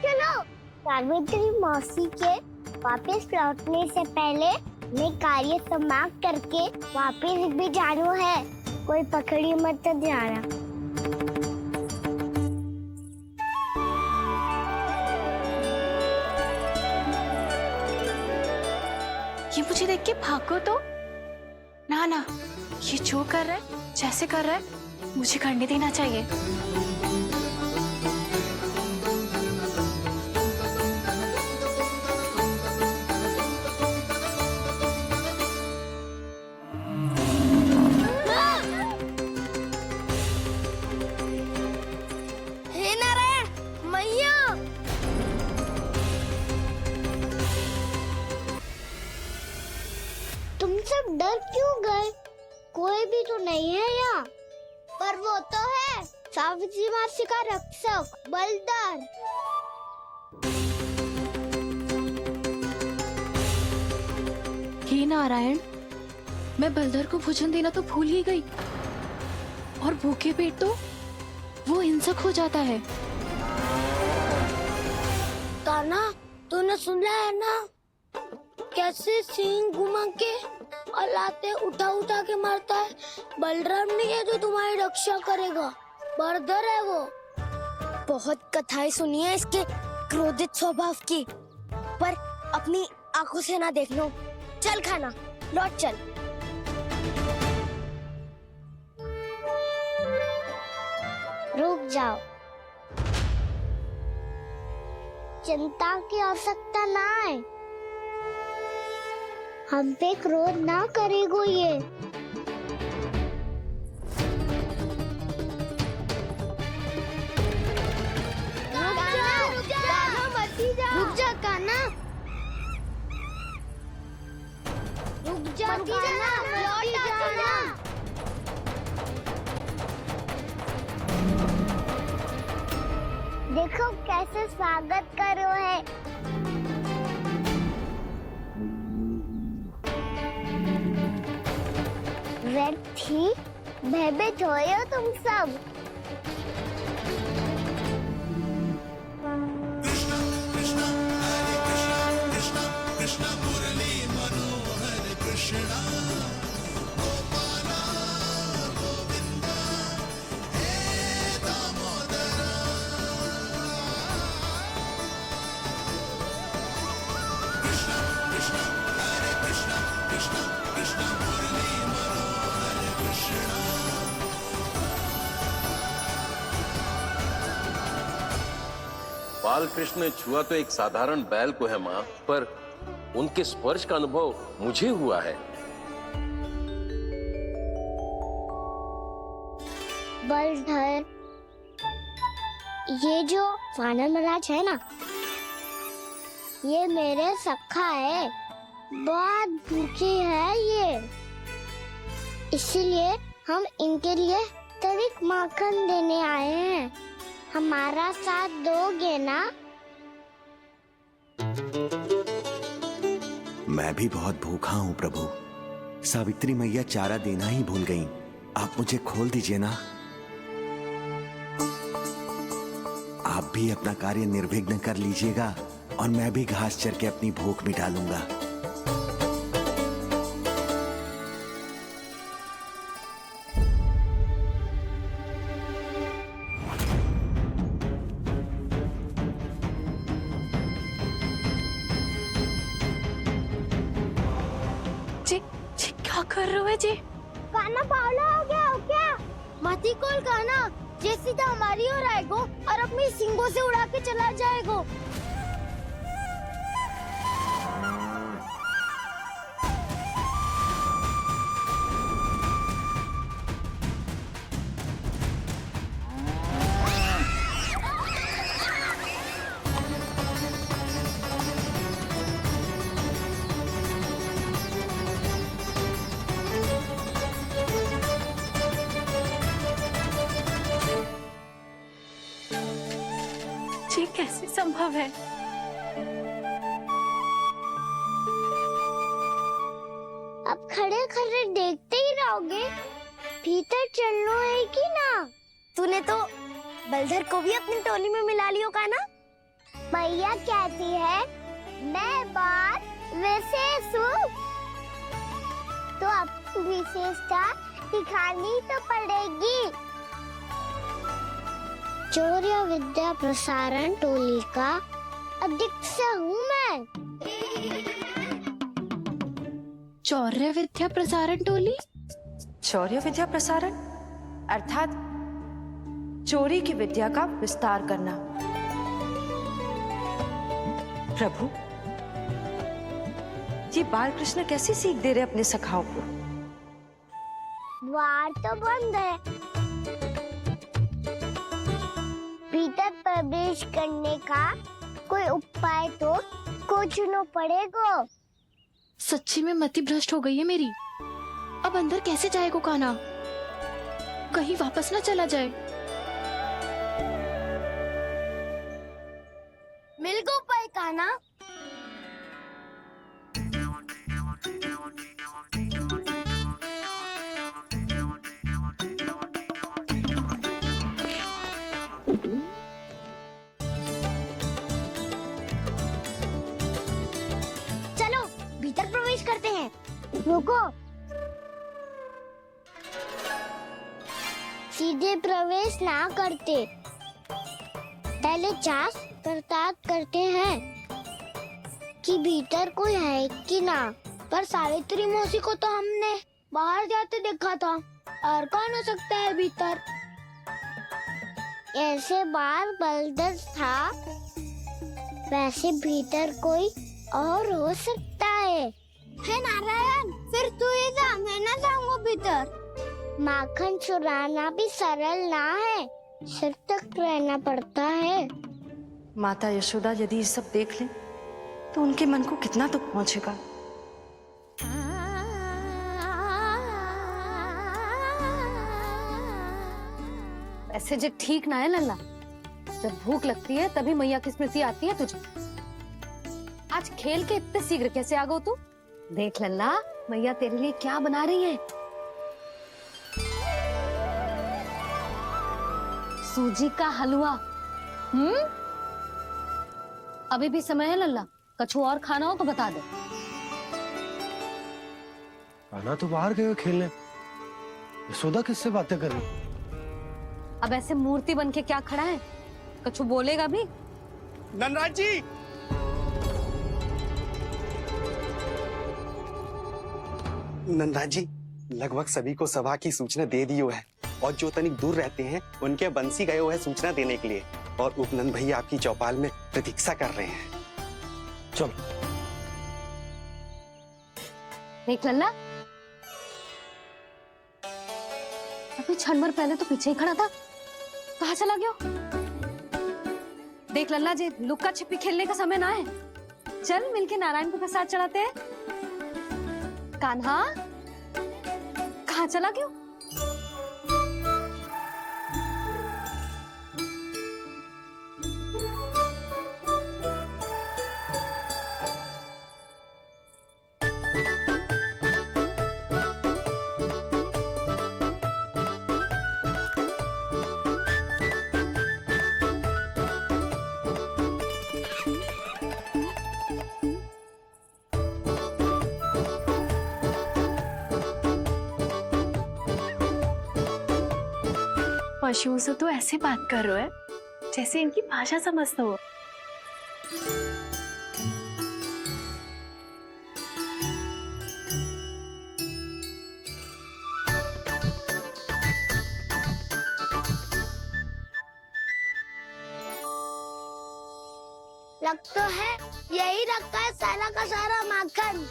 चलो, सावित्री मौसी के वापस लौटने से पहले मैं कार्य समाप्त करके वापस भी जाना है। कोई पकड़ी मत जाना। ये मुझे देख के भागो तो ना ना, ये जो कर रहा है, जैसे कर रहा है, मुझे करने देना चाहिए। हे नारायण मैया, तुम सब डर क्यों गए? कोई भी तो नहीं है यहाँ। पर वो तो है, सावित्री मासी का रक्षक बलदार। हे नारायण, मैं बलधर को भोजन देना तो भूल ही गई, और भूखे पेट तो वो हिंसक हो जाता है। कान्हा, तूने सुना है ना कैसे सींग घुमा के और लाते उठा उठा के मारता है? बलराम नहीं है जो तुम्हारी रक्षा करेगा, बलधर है वो। बहुत कथाएं सुनी है इसके क्रोधित स्वभाव की, पर अपनी आंखों से ना देख लो। चल खाना, लौट चल। रुक जाओ, चिंता की आवश्यकता ना है। हम पे क्रोध ना करेगो ये। रुक जा कान्हा, रुक जा कान्हा, लौट जाना। देखो कैसे स्वागत करो है। व्यर्थी भयभीत हो तुम सब। बाल कृष्ण ने छुआ तो एक साधारण बैल को है माँ, पर उनके स्पर्श का अनुभव मुझे हुआ है। बलधर, ये जो वानर महाराज है ना, ये मेरे सखा है। बहुत भूखे है ये, इसीलिए हम इनके लिए तनिक माखन देने आए हैं। हमारा साथ दोगे ना? मैं भी बहुत भूखा हूँ प्रभु। सावित्री मैया चारा देना ही भूल गईं। आप मुझे खोल दीजिए ना। आप भी अपना कार्य निर्विघ्न कर लीजिएगा और मैं भी घास चर के अपनी भूख मिटा लूंगा। जी क्या कर रहे हो जी? कान्हा पावला हो गया हो क्या? मती कोल कान्हा, जे सीधा हमारी ओर आएगो और अपनी सींगों से उड़ा के चला जाएगो। ये कैसे संभव है? अब खड़े खड़े देखते ही रहोगे? भीतर चलना है कि ना? तूने तो बलधर को भी अपनी टोली में मिला लियो का ना? भैया कहती है मैं बात विशेष हूँ, तो अब विशेषता दिखानी तो पड़ेगी। चौर्य विद्या प्रसारण टोली का अध्यक्ष हूँ मैं। चौर्य विद्या प्रसारण टोली? चौर्य विद्या प्रसारण अर्थात चोरी की विद्या का विस्तार करना। प्रभु, ये बाल कृष्ण कैसी सीख दे रहे अपने सखाओं को? द्वार तो बंद है, भीतर प्रवेश करने का कोई उपाय तो खोजना पड़ेगा। सच्ची में मति भ्रष्ट हो गई है मेरी। अब अंदर कैसे जाएगा कान्हा? कहीं वापस ना चला जाए। मिल गो उपाय कान्हा। चलो भीतर प्रवेश करते हैं। रुको, सीधे प्रवेश ना करते, पहले जांच पड़ताल करते हैं कि भीतर कोई है कि ना। पर सावित्री मौसी को तो हमने बाहर जाते देखा था, और कौन हो सकता है भीतर? ऐसे बार बलदर था, वैसे भीतर कोई और हो सकता है नारायण? फिर तू ही जा, मैं ना जाऊंगा भीतर। माखन चुराना भी सरल ना है, सिर तक रहना पड़ता है। माता यशोदा यदि ये सब देख लें तो उनके मन को कितना दुख पहुंचेगा। ऐसे जो ठीक ना है लल्ला, जब भूख लगती है तभी मैया की स्मृति आती है तुझे। आज खेल के इतने शीघ्र कैसे आ गो तू? देख लल्ला, मैया तेरे लिए क्या बना रही है। सूजी का हलवा। अभी भी समय है लल्ला, कछु और खाना हो तो बता दे। कान्हा तो बाहर गए खेलने, यशोदा किससे बातें कर रही? अब ऐसे मूर्ति बन के क्या खड़ा है? कछु बोलेगा भी? नंदराज जी, नंदराज जी, लगभग सभी को सभा की सूचना दे दी है, और जो तनिक दूर रहते हैं उनके बंसी गए है सूचना देने के लिए, और उपनंद भैया आपकी चौपाल में प्रतीक्षा कर रहे हैं। चलो। देख लल्ला, अभी क्षण भर पहले तो पीछे ही खड़ा था, कहाँ चला गया? देख लल्ला जी, लुक्का छिपी खेलने का समय ना है। चल मिलके नारायण को प्रसाद चढ़ाते हैं। कान्हा, कहाँ चला गया? पशुओं से तो ऐसे बात कर रहे हो जैसे इनकी भाषा समझते हो। लगता है यही रखा है सारा का सारा माखन।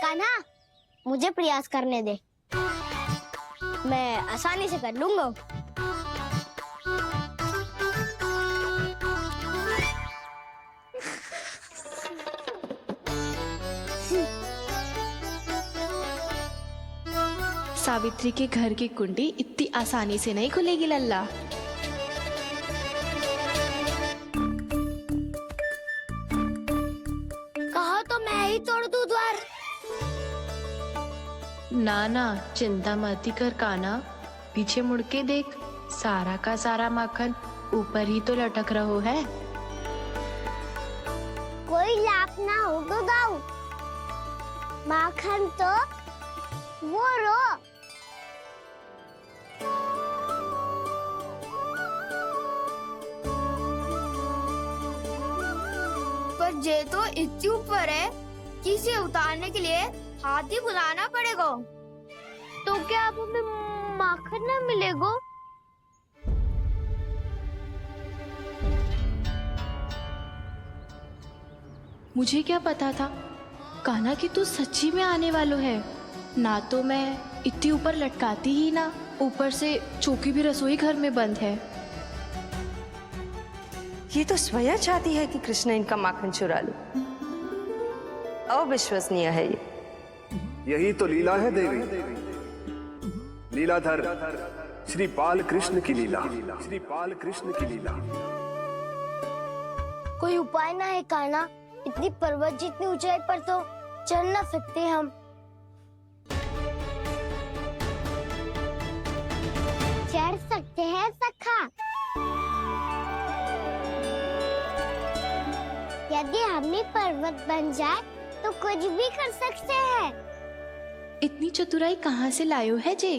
कान्हा, मुझे प्रयास करने दे, मैं आसानी से कर लूंगा। सावित्री के घर की कुंडी इतनी आसानी से नहीं खुलेगी लल्ला। कहो तो मैं ही तोड़ दूं द्वार। ना ना, चिंता मत ही कर काना, पीछे मुड़ के देख, सारा का सारा माखन ऊपर ही तो लटक रहो है। कोई लाभ ना हो तो दाऊ, माखन तो वो रो। पर जे तो इतनी ऊपर है कि इसे उतारने के लिए हाथी बुलाना पड़ेगा। तो क्या अब हमें माखन ना मिलेगा? मुझे क्या पता था कान्हा कि तू सच्ची में आने वालो है। ना तो मैं इतनी ऊपर लटकाती ही ना, ऊपर से चौकी भी रसोई घर में बंद है। ये तो स्वयं चाहती है कि कृष्ण इनका माखन चुरा लो। अविश्वसनीय है ये। यही तो लीला है देवी, लीलाधर श्री बाल कृष्ण की लीला, श्री बाल कृष्ण की लीला। कोई उपाय ना है कान्हा? इतनी पर्वत जितनी ऊंचाई पर तो चढ़ ना सकते हम। चढ़ सकते हैं सखा, यदि हम ही पर्वत बन जाए तो कुछ भी कर सकते हैं। इतनी चतुराई कहाँ से लायो है जे?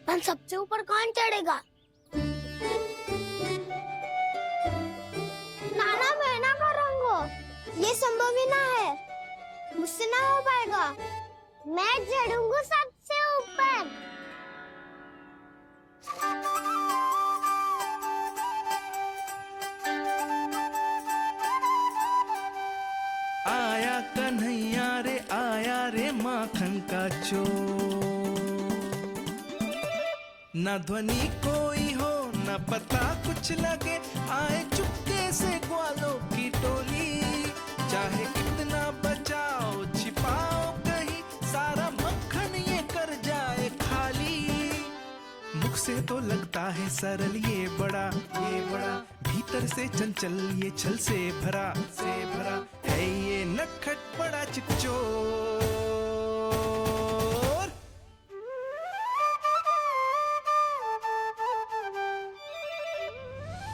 हम सबसे ऊपर कौन चढ़ेगा? नाना मैं ना करूँगा, ये संभव ही ना है, मुझसे ना हो पाएगा। मैं चढ़ूंगा सबसे ऊपर। आया कन्हैया रे माखन का चोर। न ध्वनि कोई हो न पता कुछ लगे, आए चुपके से ग्वालों की टोली। चाहे कितना बचाओ छिपाओ कहीं, सारा मक्खन ये कर जाए खाली। मुख से तो लगता है सरल ये बड़ा, भीतर से चंचल ये छल से भरा है ये नटखट बड़ा चिकचोर।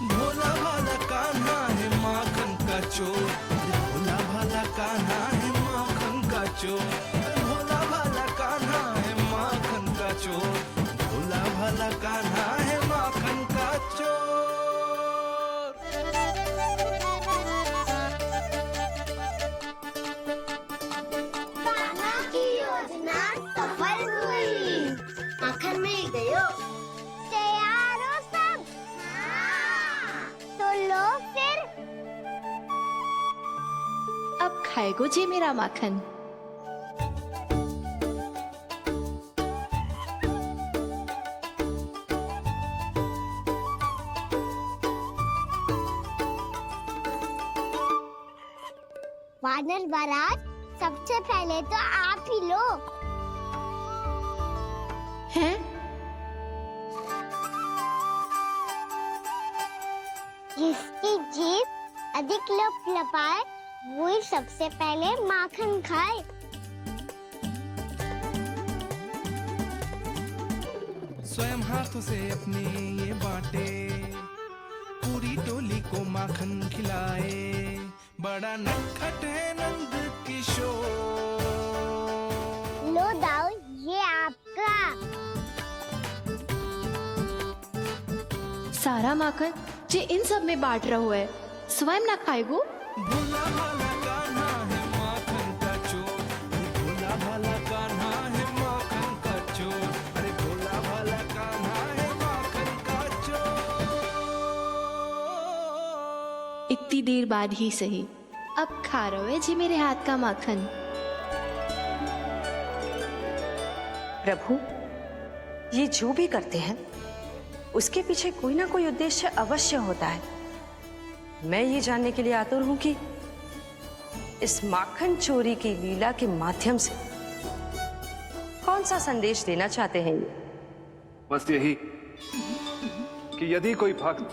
भोला भाला कान्हा है माखन का चोर, भोला भाला कान्हा है माखन का चोर, भोला भाला कान्हा है माखन का चोर, भोला भाला कान्हा है माखन का चोर। कान्हा की योजना सफल हुई, माखन मिल गयो। तैयार हो सब? तो लो फिर। अब खाएगो जे मेरा माखन। वानर महाराज, सबसे पहले तो आप ही लो। हैं? जिसकी जीभ अधिक लपलपाए वही सबसे पहले माखन खाए। स्वयं हाथों से अपने ये बांटे, पूरी टोली को माखन खिलाए। बड़ा नटखट है नंद किशोर। लो दाऊ, ये आपका। सारा माखन जे इन सब में बांट रहो है, स्वयं ना खाएगो। भोला भाला कान्हा है माखन का चोर, भोला भाला कान्हा है माखन का चोर, अरे भोला भाला कान्हा है माखन का चोर। इतनी देर बाद ही सही, अब खा रहे हो जी मेरे हाथ का माखन। प्रभु, ये जो भी करते हैं उसके पीछे कोई ना कोई उद्देश्य अवश्य होता है। मैं ये जानने के लिए आतुर हूं कि इस माखन चोरी की लीला के माध्यम से कौन सा संदेश देना चाहते हैं ये? बस यही कि यदि कोई भक्त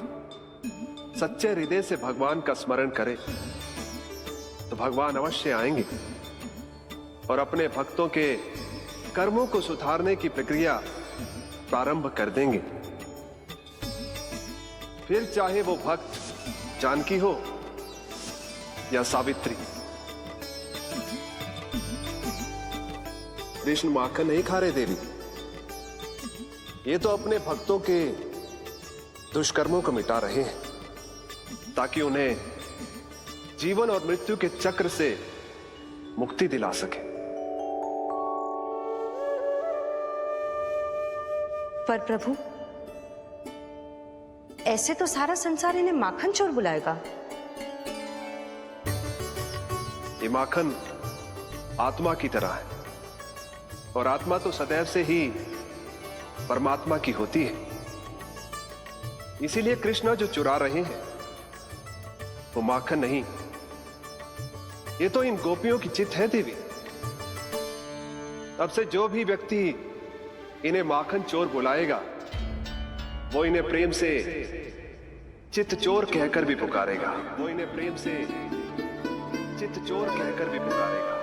सच्चे हृदय से भगवान का स्मरण करे तो भगवान अवश्य आएंगे और अपने भक्तों के कर्मों को सुधारने की प्रक्रिया प्रारंभ कर देंगे। फिर चाहे वो भक्त जानकी हो या सावित्री। कृष्ण माखन नहीं खा रहे देवी, ये तो अपने भक्तों के दुष्कर्मों को मिटा रहे हैं ताकि उन्हें जीवन और मृत्यु के चक्र से मुक्ति दिला सके। पर प्रभु, ऐसे तो सारा संसार इन्हें माखन चोर बुलाएगा। ये माखन आत्मा की तरह है और आत्मा तो सदैव से ही परमात्मा की होती है। इसीलिए कृष्ण जो चुरा रहे हैं वो माखन नहीं, ये तो इन गोपियों की चित है देवी। अब से जो भी व्यक्ति इन्हें माखन चोर बुलाएगा वो इन्हें प्रेम से चित्त चोर कहकर भी पुकारेगा। वो इन्हें प्रेम से चित्त चोर कहकर भी पुकारेगा।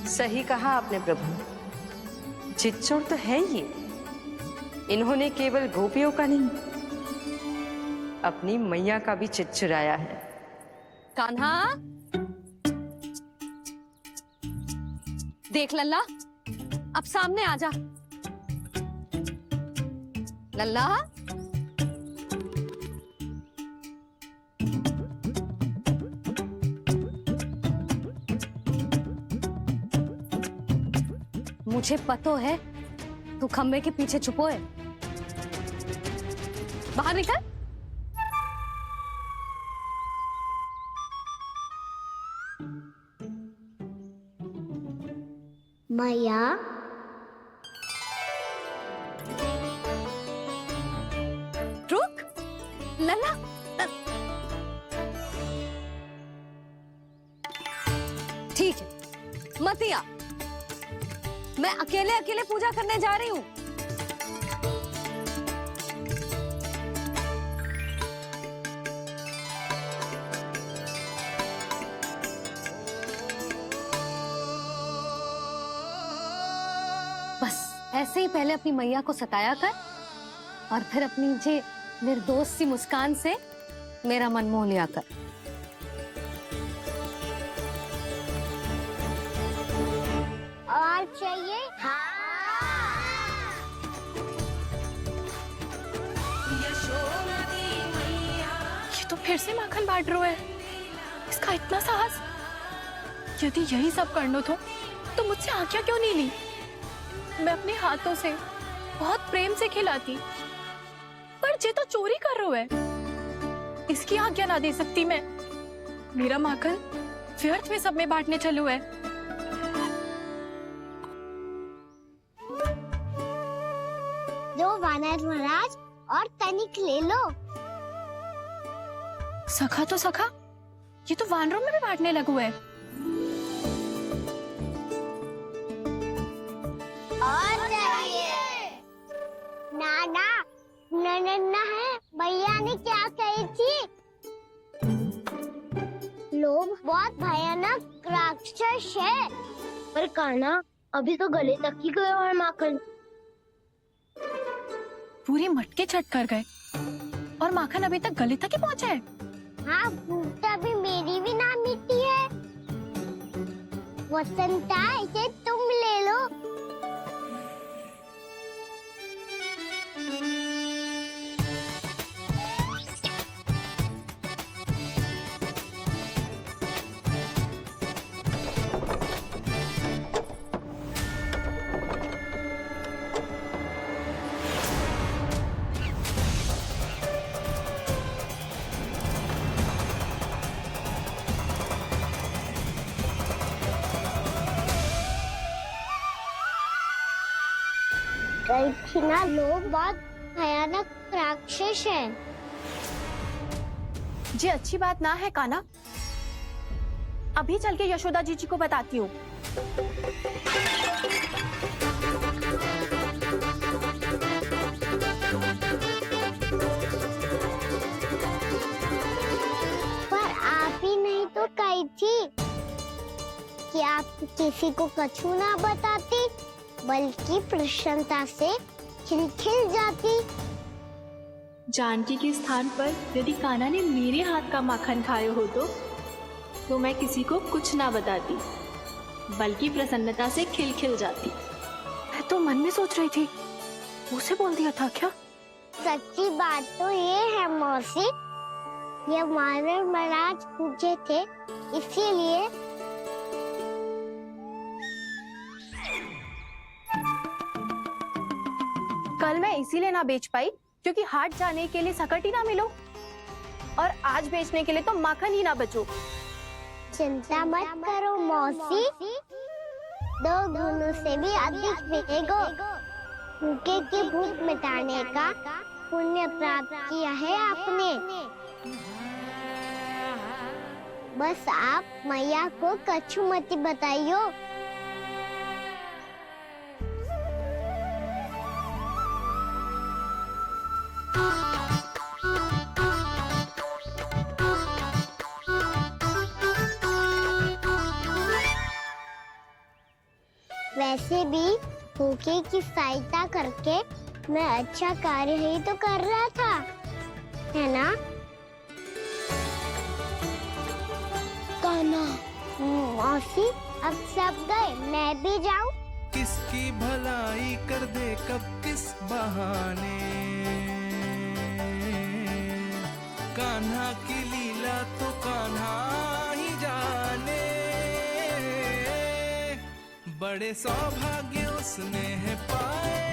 सही कहा आपने प्रभु, चित्त चोर तो है ये। इन्होंने केवल गोपियों का नहीं, अपनी मैया का भी चित्त चुराया है। कान्हा, देख लल्ला, अब सामने आ जा। लल्ला, मुझे पतो है तू खंबे के पीछे छुपो है। बाहर निकल। मैया, रुक लल्ला, ठीक है मत आ, मैं अकेले अकेले पूजा करने जा रही हूँ। बस ऐसे ही पहले अपनी मैया को सताया कर और फिर अपनी जे निर्दोष सी मुस्कान से मेरा मन मोह लिया कर। और चाहिए? हाँ। ये तो फिर से माखन बांट रहा है। इसका इतना साहस। यदि यही सब करना तो मुझसे आज्ञा क्यों नहीं ली? मैं अपने हाथों से बहुत प्रेम से खिलाती, पर जे तो चोरी कर रहा है। इसकी आज्ञा ना दे सकती मैं। मेरा माखन व्यर्थ में सब में बांटने चलू है। दो वानर महाराज और तनिक ले लो। सखा तो सखा, ये तो वानरों में भी बांटने लगू है। और चाहिए? नाना, नन्ना है, भैया ने क्या कही थी? लोभ बहुत भयानक राक्षस है। पर कान्हा, अभी तो गले तक ही गया है माखन। पूरी मटके चट कर गए और माखन अभी तक गले तक ही पहुंचा है। हाँ, भूख तभी मेरी भी ना मिटी है। वसंता, इसे तुम ले लो। गई थी ना, लोग बहुत भयानक राक्षस हैं। ये अच्छी बात ना है कान्हा। अभी चल के यशोदा जी को बताती हूँ। पर आप ही नहीं तो कही थी कि आप किसी को कछु ना बताती, बल्कि प्रसन्नता से खिलखिल जाती। जानकी के स्थान पर यदि कान्हा ने मेरे हाथ का माखन खाए हो तो मैं किसी को कुछ ना बताती, बल्कि प्रसन्नता से खिलखिल जाती। मैं तो मन में सोच रही थी, मुझसे बोल दिया था क्या? सच्ची बात तो ये है मौसी, ये वानर महाराज पूछे थे, इसीलिए। कल मैं इसीलिए ना बेच पाई क्योंकि हाट जाने के लिए सकट ही ना मिलो, और आज बेचने के लिए तो माखन ही ना बचो। चिंता मत करो मौसी, 2 गुणों से भी अधिक मिलेगा। भूखे की भूख मिटाने का पुण्य प्राप्त किया है आपने। बस आप मैया को कछु मत बताइयो। वैसे भी भूखे की सहायता करके मैं अच्छा कार्य ही तो कर रहा था, है ना? कान्हा, मौसी अब सब गए, मैं भी जाऊं? किसकी भलाई कर दे कब किस बहाने, कान्हा की लीला तो कान्हा ही जाने। बड़े सौभाग्य उसने है पाए,